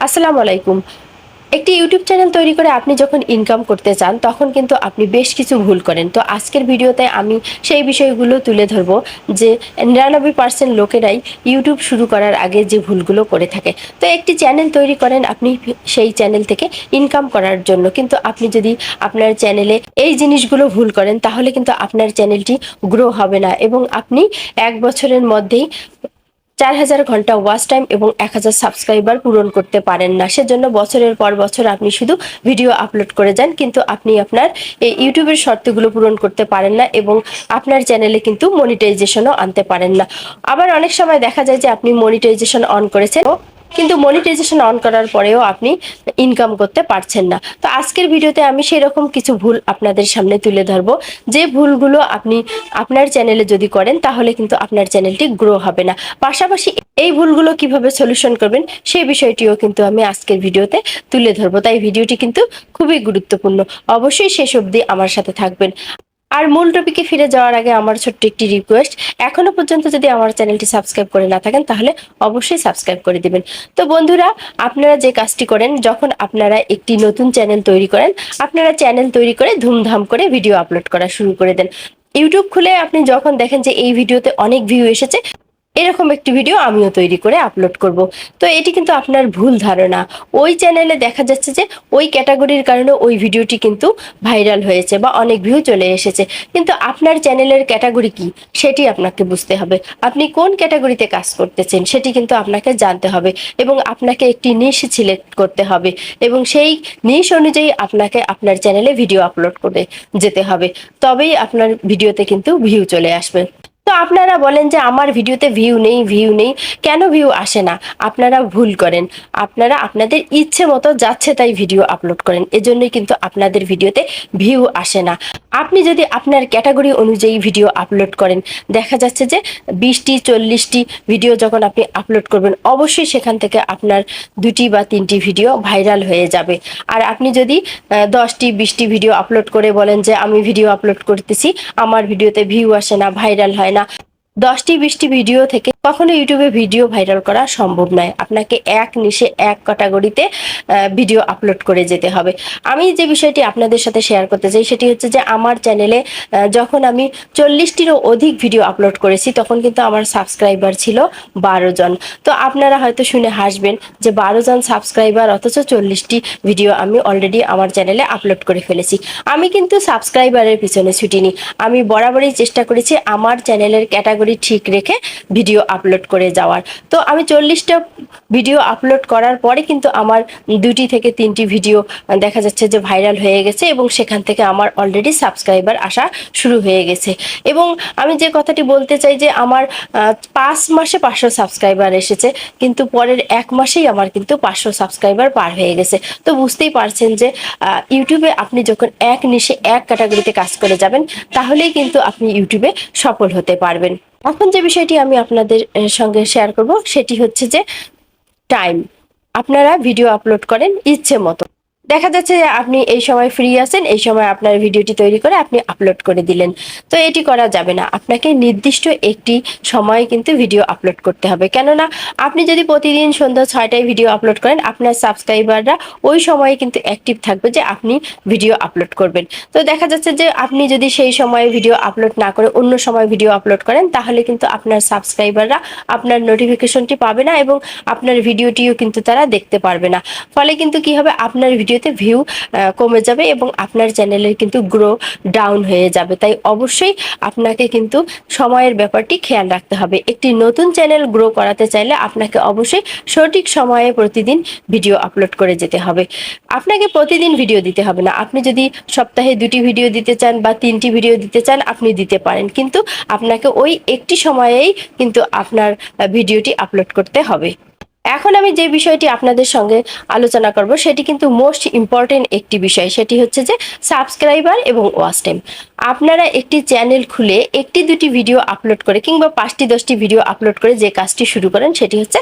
আসসালামু আলাইকুম। একটি ইউটিউব চ্যানেল তৈরি করে আপনি যখন ইনকাম করতে চান তখন কিন্তু আপনি বেশ কিছু ভুল করেন। তো আজকের ভিডিওতে আমি সেই বিষয়গুলো তুলে ধরবো যে 99% লোকেরাই ইউটিউব শুরু করার আগে যে ভুলগুলো করে থাকে। তো একটি চ্যানেল তৈরি করেন আপনি সেই চ্যানেল থেকে ইনকাম করার জন্য, কিন্তু আপনি যদি আপনার চ্যানেলে এই জিনিসগুলো ভুল করেন তাহলে কিন্তু আপনার চ্যানেলটি গ্রো হবে না এবং আপনি 1 বছরের মধ্যেই 4000 ঘন্টা ওয়াচ টাইম এবং 1000 সাবস্ক্রাইবার পূরণ করতে পারেন না। সেজন্য বছরের পর বছর আপনি শুধু ভিডিও আপলোড করে যান, কিন্তু আপনি আপনার এই ইউটিউবের শর্তগুলো পূরণ করতে পারেন না এবং আপনার চ্যানেলে কিন্তু মনিটাইজেশনও আনতে পারেন না। আবার অনেক সময় দেখা যায় যে আপনি মনিটাইজেশন অন করেছেন, কিন্তু মনিটাইজেশন অন করার পরেও আপনি ইনকাম করতে পারছেন না। তো আজকের ভিডিওতে আমি সেরকম কিছু ভুল আপনাদের সামনে তুলে ধরবো, যে ভুলগুলো আপনি আপনার চ্যানেলে যদি করেন তাহলে কিন্তু আপনার চ্যানেলটি গ্রো হবে না। পাশাপাশি এই ভুলগুলো কিভাবে সলিউশন করবেন সেই বিষয়টিও কিন্তু আমি আজকের ভিডিওতে তুলে ধরবো, তাই ভিডিওটি কিন্তু খুবই গুরুত্বপূর্ণ। অবশ্যই শেষ অবধি আমার সাথে থাকবেন। আর মূল টপিকে ফিরে যাওয়ার আগে আমার ছোট্ট একটি রিকোয়েস্ট, এখনো পর্যন্ত যদি আমার চ্যানেলটি সাবস্ক্রাইব করে না থাকেন তাহলে অবশ্যই সাবস্ক্রাইব করে দিবেন। তো বন্ধুরা, আপনারা যে কাজটি করেন, যখন আপনারা একটি নতুন চ্যানেল তৈরি করেন, আপনারা চ্যানেল তৈরি করে ধুমধাম করে ভিডিও আপলোড করা শুরু করে দেন। ইউটিউব খুলে আপনি যখন দেখেন যে এই ভিডিওতে অনেক ভিউ এসেছে, এরকম একটি ভিডিও আমিও তৈরি করে আপলোড করব। তো এটি কিন্তু আপনার ভুল ধারণা। ওই চ্যানেলে দেখা যাচ্ছে যে ওই ক্যাটাগরির কারণে ওই ভিডিওটি কিন্তু ভাইরাল হয়েছে বা অনেক ভিউ চলে এসেছে, কিন্তু আপনার চ্যানেলের ক্যাটাগরি কি সেটি আপনাকে বুঝতে হবে। আপনি কোন ক্যাটাগরিতে কাজ করতেছেন সেটি কিন্তু আপনাকে জানতে হবে এবং আপনাকে একটি নিশ সিলেক্ট করতে হবে এবং সেই নিশ অনুযায়ী আপনাকে আপনার চ্যানেলে ভিডিও আপলোড করে যেতে হবে, তবেই আপনার ভিডিওতে কিন্তু ভিউ চলে আসবে। তো আপনারা বলেন যে আমার ভিডিওতে ভিউ নেই, ভিউ নেই, কেন ভিউ আসে না? আপনারা ভুল করেন। আপনারা আপনাদের ইচ্ছে মতো যাচ্ছে তাই ভিডিও আপলোড করেন, এজন্যই কিন্তু আপনাদের ভিডিওতে ভিউ আসে না। আপনি যদি আপনার ক্যাটাগরি অনুযায়ী ভিডিও আপলোড করেন, দেখা যাচ্ছে যে 20টি 40টি ভিডিও যখন আপনি আপলোড করবেন, অবশ্যই সেখান থেকে আপনার 2টি বা 3টি ভিডিও ভাইরাল হয়ে যাবে। আর আপনি যদি 10টি 20টি ভিডিও আপলোড করে বলেন যে আমি ভিডিও আপলোড করতেছি, আমার ভিডিওতে ভিউ আসে না, ভাইরাল হয় না, 10টি 20টি ভিডিও থেকে কখনো ইউটিউবে ভিডিও ভাইরাল করা সম্ভব নয়। আপনাকে এক নিশে এক ক্যাটাগরিতে ভিডিও আপলোড করে যেতে হবে। আমি যে বিষয়টি আপনাদের সাথে শেয়ার করতে চাই সেটি হচ্ছে যে আমার চ্যানেলে যখন আমি 40টিরও অধিক ভিডিও আপলোড করেছি তখন কিন্তু আমার সাবস্ক্রাইবার ছিল 12 জন। তো আপনারা হয়তো শুনে হাসবেন যে 12 জন সাবস্ক্রাইবার অথচ 40টি ভিডিও আমি অলরেডি আমার চ্যানেলে আপলোড করে ফেলেছি। আমি কিন্তু সাবস্ক্রাইবারের পিছনে ছুটিনি, আমি বরাবরই চেষ্টা করেছি আমার চ্যানেলের ক্যাটাগরি ঠিক রেখে ভিডিও আপলোড করে যাওয়ার। তো আমি 40টা ভিডিও আপলোড করার পরে কিন্তু আমার 2টি থেকে 3টি ভিডিও দেখা যাচ্ছে যে ভাইরাল হয়ে গেছে এবং সেখান থেকে আমার অলরেডি সাবস্ক্রাইবার আসা শুরু হয়ে গেছে। এবং আমি যে কথাটি বলতে চাই যে আমার 5 মাসে 500 সাবস্ক্রাইবার এসেছে, কিন্তু পরের 1 মাসেই আমার কিন্তু 500 সাবস্ক্রাইবার পার হয়ে গেছে। তো বুঝতেই পারছেন যে ইউটিউবে আপনি যখন এক নিশে এক ক্যাটাগরিতে কাজ করে যাবেন তাহলেই কিন্তু আপনি ইউটিউবে সফল হতে পারবেন। এখন যে বিষয়টি আমি আপনাদের সঙ্গে শেয়ার করব সেটি হচ্ছে যে টাইম। আপনারা ভিডিও আপলোড করেন ইচ্ছে মতো, দেখা যাচ্ছে যে আপনি এই সময় ফ্রি আছেন, এই সময় আপনার ভিডিওটি তৈরি করে আপনি আপলোড করে দিলেন। তো এটি করা যাবে না, আপনাকে নির্দিষ্ট একটি সময়ে কিন্তু ভিডিও আপলোড করতে হবে। কেননা আপনি যদি প্রতিদিন সন্ধ্যা 6টায় ভিডিও আপলোড করেন, আপনার সাবস্ক্রাইবাররা ওই সময়ে কিন্তু অ্যাক্টিভ থাকবে যে আপনি ভিডিও আপলোড করবেন। তো দেখা যাচ্ছে যে আপনি যদি সেই সময়ে ভিডিও আপলোড না করে অন্য সময় ভিডিও আপলোড করেন তাহলে কিন্তু আপনার সাবস্ক্রাইবাররা আপনার নোটিফিকেশনটি পাবে না এবং আপনার ভিডিওটিও কিন্তু তারা দেখতে পারবে না। ফলে কিন্তু কি হবে, আপনার ভিডিওতে ভিউ কমে যাবে এবং আপনার চ্যানেলের কিন্তু গ্রো ডাউন হয়ে যাবে। তাই অবশ্যই আপনাকে কিন্তু সময়ের ব্যাপারটি খেয়াল রাখতে হবে। একটি নতুন চ্যানেল গ্রো করাতে চাইলে আপনাকে অবশ্যই সঠিক সময়ে প্রতিদিন ভিডিও আপলোড করে যেতে হবে। আপনাকে প্রতিদিন ভিডিও দিতে হবে না, আপনি যদি সপ্তাহে 2টি ভিডিও দিতে চান বা 3টি ভিডিও দিতে চান আপনি দিতে পারেন, কিন্তু আপনাকে ওই একটি সময়েই কিন্তু আপনার ভিডিওটি আপলোড করতে হবে। এখন আমি যে বিষয়টি আপনাদের সঙ্গে আলোচনা করব সেটি কিন্তু মোস্ট ইম্পর্টেন্ট একটি বিষয়, সেটি হচ্ছে যে সাবস্ক্রাইবার এবং ওয়াচ টাইম। আপনারা একটি চ্যানেল খুলে 1টি 2টি ভিডিও আপলোড করে কিংবা 5টি 10টি ভিডিও আপলোড করে যে কাজটি শুরু করেন সেটি হচ্ছে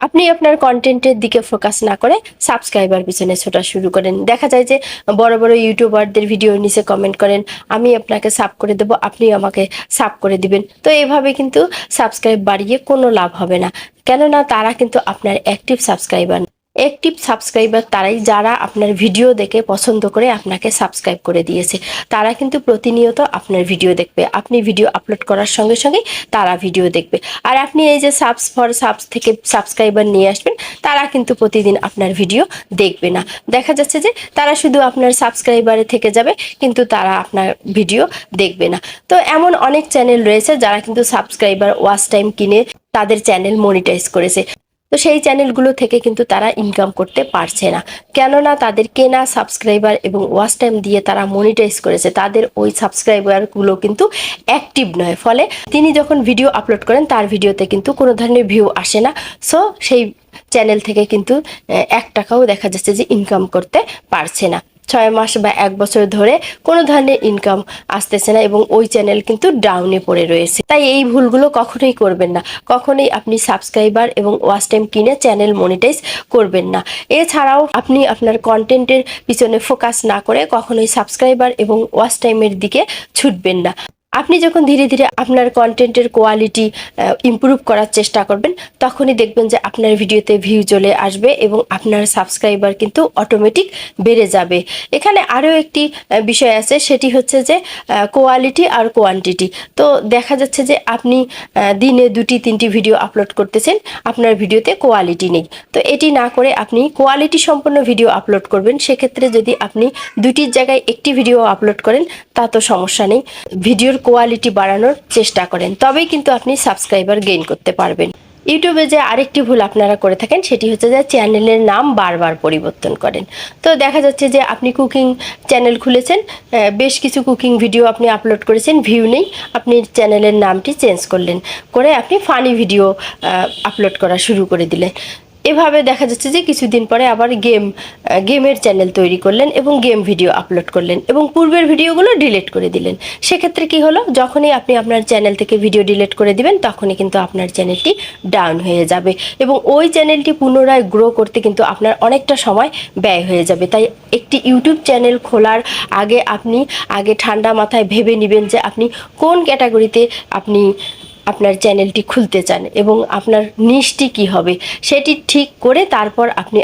আপনি আপনার কন্টেন্টের দিকে ফোকাস না করে সাবস্ক্রাইবার পিছনে ছোটা শুরু করেন। দেখা যায় যে বড় বড় ইউটিউবারদের ভিডিওর নিচে কমেন্ট করেন, আমি আপনাকে সাব করে দেব, আপনি আমাকে সাব করে দিবেন। তো এভাবে কিন্তু সাবস্ক্রাইব বাড়িয়ে কোনো লাভ হবে না, কেননা তারা কিন্তু আপনার অ্যাক্টিভ সাবস্ক্রাইবার। অ্যাক্টিভ সাবস্ক্রাইবার তারাই যারা আপনার ভিডিও দেখে পছন্দ করে আপনাকে সাবস্ক্রাইব করে দিয়েছে। তারা কিন্তু প্রতিনিয়ত আপনার ভিডিও দেখবে, আপনি ভিডিও আপলোড করার সঙ্গে সঙ্গে তারা ভিডিও দেখবে। আর আপনি এই যে সাবস ফর সাবস থেকে সাবস্ক্রাইবার নিয়ে আসবেন, তারা কিন্তু প্রতিদিন আপনার ভিডিও দেখবে না। দেখা যাচ্ছে যে তারা শুধু আপনার সাবস্ক্রাইবারে থেকে যাবে, কিন্তু তারা আপনার ভিডিও দেখবে না। তো এমন অনেক চ্যানেল রয়েছে যারা কিন্তু সাবস্ক্রাইবার ওয়াচ টাইম কিনে তাদের চ্যানেল মনিটাইজ করেছে। তো সেই চ্যানেলগুলো থেকে কিন্তু তারা ইনকাম করতে পারছে না, কেননা তাদের কেনা সাবস্ক্রাইবার এবং ওয়াচ টাইম দিয়ে তারা মনিটাইজ করেছে, তাদের ওই সাবস্ক্রাইবারগুলো কিন্তু অ্যাক্টিভ নয়। ফলে তিনি যখন ভিডিও আপলোড করেন তার ভিডিওতে কিন্তু কোনো ধরনের ভিউ আসে না। সো সেই চ্যানেল থেকে কিন্তু 1 টাকাও দেখা যাচ্ছে যে ইনকাম করতে পারছে না। 6 মাস বা 1 বছর ধরে কোনো ধরনের ইনকাম আসতেছে না এবং ওই চ্যানেল কিন্তু ডাউনে পড়ে রয়েছে। তাই এই ভুলগুলো কখনোই করবেন না। কখনোই আপনি সাবস্ক্রাইবার এবং ওয়াচ টাইম কিনে চ্যানেল মনিটাইজ করবেন না। এছাড়াও আপনি আপনার কন্টেন্টের পিছনে ফোকাস না করে কখনোই সাবস্ক্রাইবার এবং ওয়াচ টাইমের দিকে ছুটবেন না। আপনি যখন ধীরে ধীরে আপনার কন্টেন্টের কোয়ালিটি ইমপ্রুভ করার চেষ্টা করবেন, তখনই দেখবেন যে আপনার ভিডিওতে ভিউ চলে আসবে এবং আপনার সাবস্ক্রাইবার কিন্তু অটোমেটিক বেড়ে যাবে। এখানে আরও একটি বিষয় আছে, সেটি হচ্ছে যে কোয়ালিটি আর কোয়ান্টিটি। তো দেখা যাচ্ছে যে আপনি দিনে 2-3টি ভিডিও আপলোড করতেছেন, আপনার ভিডিওতে কোয়ালিটি নেই। তো এটি না করে আপনি কোয়ালিটি সম্পন্ন ভিডিও আপলোড করবেন। সেক্ষেত্রে যদি আপনি 2টির জায়গায় একটি ভিডিও আপলোড করেন তা তো সমস্যা নেই, ভিডিওর কোয়ালিটি বাড়ানোর চেষ্টা করেন, তবেই কিন্তু আপনি সাবস্ক্রাইবার গেইন করতে পারবেন। ইউটিউবে যে আরেকটি ভুল আপনারা করে থাকেন সেটি হচ্ছে যে চ্যানেলের নাম বারবার পরিবর্তন করেন। তো দেখা যাচ্ছে যে আপনি কুকিং চ্যানেল খুলেছেন, বেশ কিছু কুকিং ভিডিও আপনি আপলোড করেছেন, ভিউ নেই, আপনি চ্যানেলের নামটি চেঞ্জ করলেন, করে আপনি ফানি ভিডিও আপলোড করা শুরু করে দিলেন। এভাবে দেখা যাচ্ছে যে কিছুদিন পরে আবার গেমের চ্যানেল তৈরি করলেন এবং গেম ভিডিও আপলোড করলেন এবং পূর্বের ভিডিওগুলো ডিলিট করে দিলেন। সেক্ষেত্রে কি হলো, যখনই আপনি আপনার চ্যানেল থেকে ভিডিও ডিলিট করে দিবেন তখনই কিন্তু আপনার চ্যানেলটি ডাউন হয়ে যাবে এবং ওই চ্যানেলটি পুনরায় গ্রো করতে কিন্তু আপনার অনেকটা সময় ব্যয় হয়ে যাবে। তাই একটি ইউটিউব চ্যানেল খোলার আগে আপনি ঠান্ডা মাথায় ভেবে নেবেন যে আপনি কোন ক্যাটাগরিতে আপনি আপনার চ্যানেলটি খুলতে চান এবং আপনার নিশটি কি হবে সেটি ঠিক করে তারপর আপনি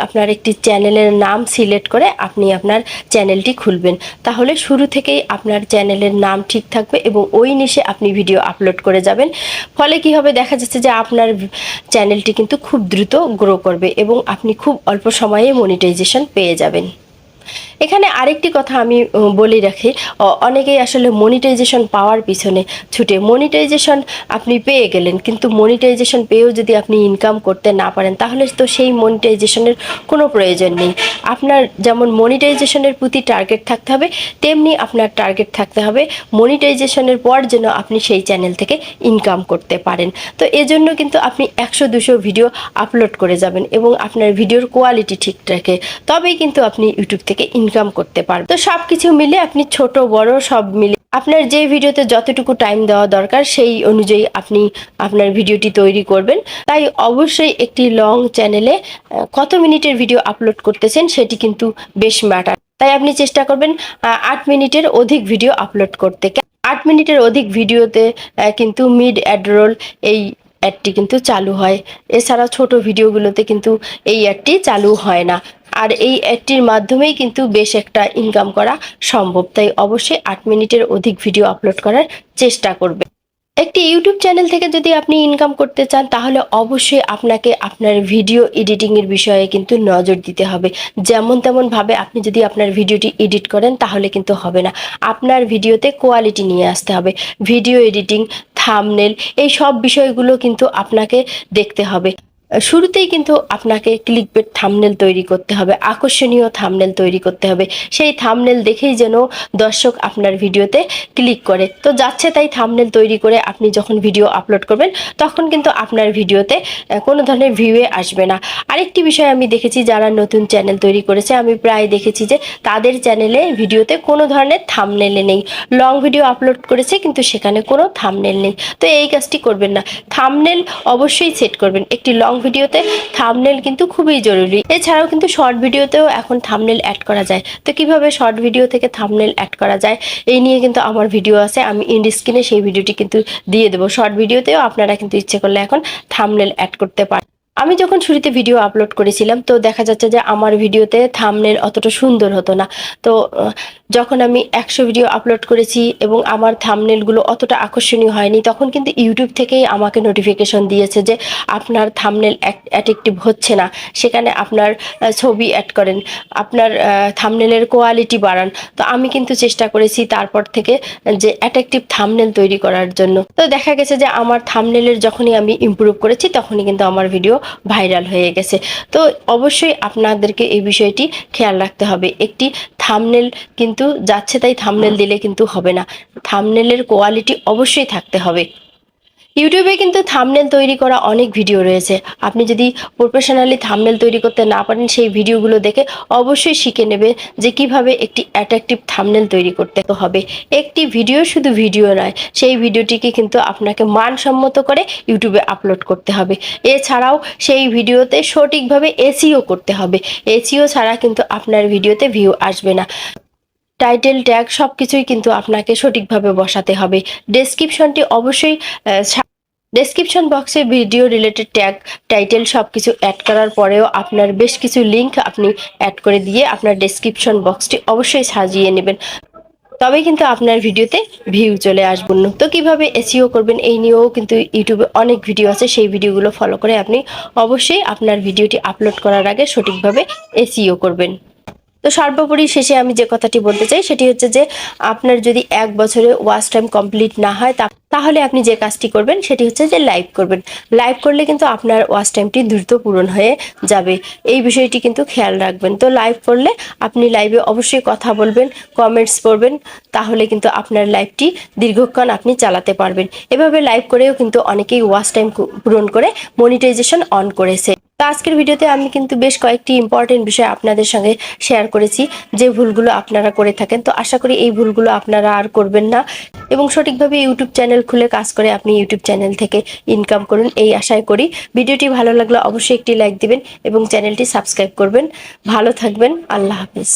আপনার একটি চ্যানেলের নাম সিলেক্ট করে আপনি আপনার চ্যানেলটি খুলবেন। তাহলে শুরু থেকেই আপনার চ্যানেলের নাম ঠিক থাকবে এবং ওই নিশে আপনি ভিডিও আপলোড করে যাবেন। ফলে কি হবে, দেখা যাচ্ছে যে আপনার চ্যানেলটি কিন্তু খুব দ্রুত গ্রো করবে এবং আপনি খুব অল্প সময়ে মনিটাইজেশন পেয়ে যাবেন। এখানে আরেকটি কথা আমি বলে রাখি, অনেকেই আসলে মনিটাইজেশন পাওয়ার পিছনে ছুটে। মনিটাইজেশন আপনি পেয়ে গেলেন, কিন্তু মনিটাইজেশন পেয়েও যদি আপনি ইনকাম করতে না পারেন তাহলে তো সেই মনিটাইজেশনের কোনো প্রয়োজন নেই। আপনার যেমন মনিটাইজেশনের প্রতি টার্গেট থাকতে হবে, তেমনি আপনার টার্গেট থাকতে হবে মনিটাইজেশনের পর যেন আপনি সেই চ্যানেল থেকে ইনকাম করতে পারেন। তো এজন্য কিন্তু আপনি 100-200 ভিডিও আপলোড করে যাবেন এবং আপনার ভিডিওর কোয়ালিটি ঠিক রাখে, তবেই কিন্তু আপনি ইউটিউব থেকে ইনকাম করতে পারবেন। তো সব কিছু মিলে আপনি ছোট বড় সব মিলে আপনার যে ভিডিওতে যতটুকু টাইম দেওয়া দরকার সেই অনুযায়ী আপনি আপনার ভিডিওটি তৈরি করবেন। তাই অবশ্যই একটি লং চ্যানেলে কত মিনিটের ভিডিও আপলোড করতেছেন সেটি কিন্তু বেশ ম্যাটার। তাই আপনি চেষ্টা করবেন 8 মিনিটের অধিক ভিডিও আপলোড করতে। 8 মিনিটের অধিক ভিডিওতে কিন্তু মিড অ্যাড রোল এই অ্যাডটি কিন্তু চালু হয়। এছাড়া ছোট ভিডিওগুলোতে কিন্তু এই অ্যাডটি চালু হয় না। আর এই অ্যাডটির মাধ্যমেই কিন্তু বেশ একটা ইনকাম করা সম্ভব। তাই অবশ্যই 8 মিনিটের অধিক ভিডিও আপলোড করার চেষ্টা করবে। একটি ইউটিউব চ্যানেল থেকে যদি আপনি ইনকাম করতে চান তাহলে অবশ্যই আপনাকে আপনার ভিডিও এডিটিংয়ের বিষয়ে কিন্তু নজর দিতে হবে। যেমন তেমনভাবে আপনি যদি আপনার ভিডিওটি এডিট করেন তাহলে কিন্তু হবে না। আপনার ভিডিওতে কোয়ালিটি নিয়ে আসতে হবে। ভিডিও এডিটিং, থাম্বনেল, এই সব বিষয়গুলো কিন্তু আপনাকে দেখতে হবে। শুরুতেই কিন্তু আপনাকে ক্লিকবেট থাম্বনেল তৈরি করতে হবে, আকর্ষণীয় থাম্বনেল তৈরি করতে হবে। সেই থাম্বনেল দেখেই যেন দর্শক আপনার ভিডিওতে ক্লিক করে। তো যাচ্ছে তাই থাম্বনেল তৈরি করে আপনি যখন ভিডিও আপলোড করবেন তখন কিন্তু আপনার ভিডিওতে কোনো ধরনের ভিউয়ে আসবে না। আরেকটি বিষয় আমি দেখেছি, যারা নতুন চ্যানেল তৈরি করেছে আমি প্রায় দেখেছি যে তাদের চ্যানেলে ভিডিওতে কোনো ধরনের থাম্বনেলে নেই। লং ভিডিও আপলোড করেছে কিন্তু সেখানে কোনো থাম্বনেল নেই। তো এই কাজটি করবেন না, থাম্বনেল অবশ্যই সেট করবেন। একটি লং ভিডিওতে থাম্বনেল কিন্তু খুবই জরুরি। এছাড়াও কিন্তু শর্ট ভিডিওতেও এখন থাম্বনেল অ্যাড করা যায়। তো কিভাবে শর্ট ভিডিও থেকে থাম্বনেল অ্যাড করা যায় এই নিয়ে কিন্তু আমার ভিডিও আছে, আমি এন্ড স্ক্রিনে সেই ভিডিওটি কিন্তু দিয়ে দেবো। শর্ট ভিডিওতেও আপনারা কিন্তু ইচ্ছে করলে এখন থাম্বনেল অ্যাড করতে পারেন। আমি যখন শুরুতে ভিডিও আপলোড করেছিলাম তো দেখা যাচ্ছে যে আমার ভিডিওতে থাম্বনেল অতটা সুন্দর হতো না। তো যখন আমি 100 ভিডিও আপলোড করেছি এবং আমার থাম্বনেলগুলো অতটা আকর্ষণীয় হয়নি, তখন কিন্তু ইউটিউব থেকেই আমাকে নোটিফিকেশন দিয়েছে যে আপনার থাম্বনেল অ্যাট্রাকটিভ হচ্ছে না, সেখানে আপনার ছবি অ্যাড করেন, আপনার থাম্বনেলের কোয়ালিটি বাড়ান। তো আমি কিন্তু চেষ্টা করেছি তারপর থেকে যে অ্যাট্রাকটিভ থাম্বনেল তৈরি করার জন্য। তো দেখা গেছে যে আমার থাম্বনেলের যখনই আমি ইমপ্রুভ করেছি তখনই কিন্তু আমার ভিডিও ভাইরাল হয়ে গেছে। তো অবশ্যই আপনাদেরকে এই বিষয়টি খেয়াল রাখতে হবে। একটি থাম্বনেল কিন্তু যাচ্ছে তাই থাম্বনেল দিলে কিন্তু হবে না, থাম্বনেলের কোয়ালিটি অবশ্যই থাকতে হবে। ইউটিউবে কিন্তু থাম্বনেল তৈরি করা অনেক ভিডিও রয়েছে। আপনি যদি প্রফেশনালি থাম্বনেল তৈরি করতে না পারেন, সেই ভিডিওগুলো দেখে অবশ্যই শিখে নেবে যে কিভাবে একটি অ্যাট্রাকটিভ থাম্বনেল তৈরি করতে হবে। একটি ভিডিও শুধু ভিডিও নয়, সেই ভিডিওটিকে কিন্তু আপনাকে মানসম্মত করে ইউটিউবে আপলোড করতে হবে। এছাড়াও সেই ভিডিওতে সঠিকভাবে এসইও করতে হবে। এসইও ছাড়া কিন্তু আপনার ভিডিওতে ভিউ আসবে না। টাইটেল ট্যাগ সবকিছুই কিন্তু আপনাকে সঠিকভাবে বসাতে হবে। ডেসক্রিপশনটি অবশ্যই ডেসক্রিপশন বক্সে ভিডিও রিলেটেড ট্যাগ, টাইটেল সবকিছু অ্যাড করার পরেও আপনার বেশ কিছু লিঙ্ক আপনি অ্যাড করে দিয়ে আপনার ডেসক্রিপশন বক্সটি অবশ্যই সাজিয়ে নেবেন, তবে কিন্তু আপনার ভিডিওতে ভিউ চলে আসবে। তো কিভাবে এসইও করবেন এই নিয়েও কিন্তু ইউটিউবে অনেক ভিডিও আছে, সেই ভিডিওগুলো ফলো করে আপনি অবশ্যই আপনার ভিডিওটি আপলোড করার আগে সঠিকভাবে এসইও করবেন। তো সর্বোপরি শেষে আমি যে কথাটি বলতে চাই সেটি হচ্ছে যে আপনার যদি 1 বছরে ওয়াচ টাইম কমপ্লিট না হয় তাহলে আপনি যে কাজটি করবেন সেটি হচ্ছে যে লাইভ করবেন। লাইভ করলে কিন্তু আপনার ওয়াচ টাইমটি দ্রুত পূরণ হয়ে যাবে, এই বিষয়টি কিন্তু খেয়াল রাখবেন। তো লাইভ করলে আপনি লাইভে অবশ্যই কথা বলবেন, কমেন্টস করবেন, তাহলে কিন্তু আপনার লাইভটি দীর্ঘক্ষণ আপনি চালাতে পারবেন। এভাবে লাইভ করেও কিন্তু অনেকেই ওয়াচ টাইম পূরণ করে মনিটাইজেশন অন করেছে। তো আজকের ভিডিওতে আমি কিন্তু বেশ কয়েকটি ইম্পর্টেন্ট বিষয় আপনাদের সঙ্গে শেয়ার করেছি, যে ভুলগুলো আপনারা করে থাকেন। তো আশা করি এই ভুলগুলো আপনারা আর করবেন না এবং সঠিকভাবে ইউটিউব চ্যানেল খুলে কাজ করে আপনি ইউটিউব চ্যানেল থেকে ইনকাম করুন, এই আশায় করি। ভিডিওটি ভালো লাগলে অবশ্যই একটি লাইক দিবেন এবং চ্যানেলটি সাবস্ক্রাইব করবেন। ভালো থাকবেন, আল্লাহ হাফেজ।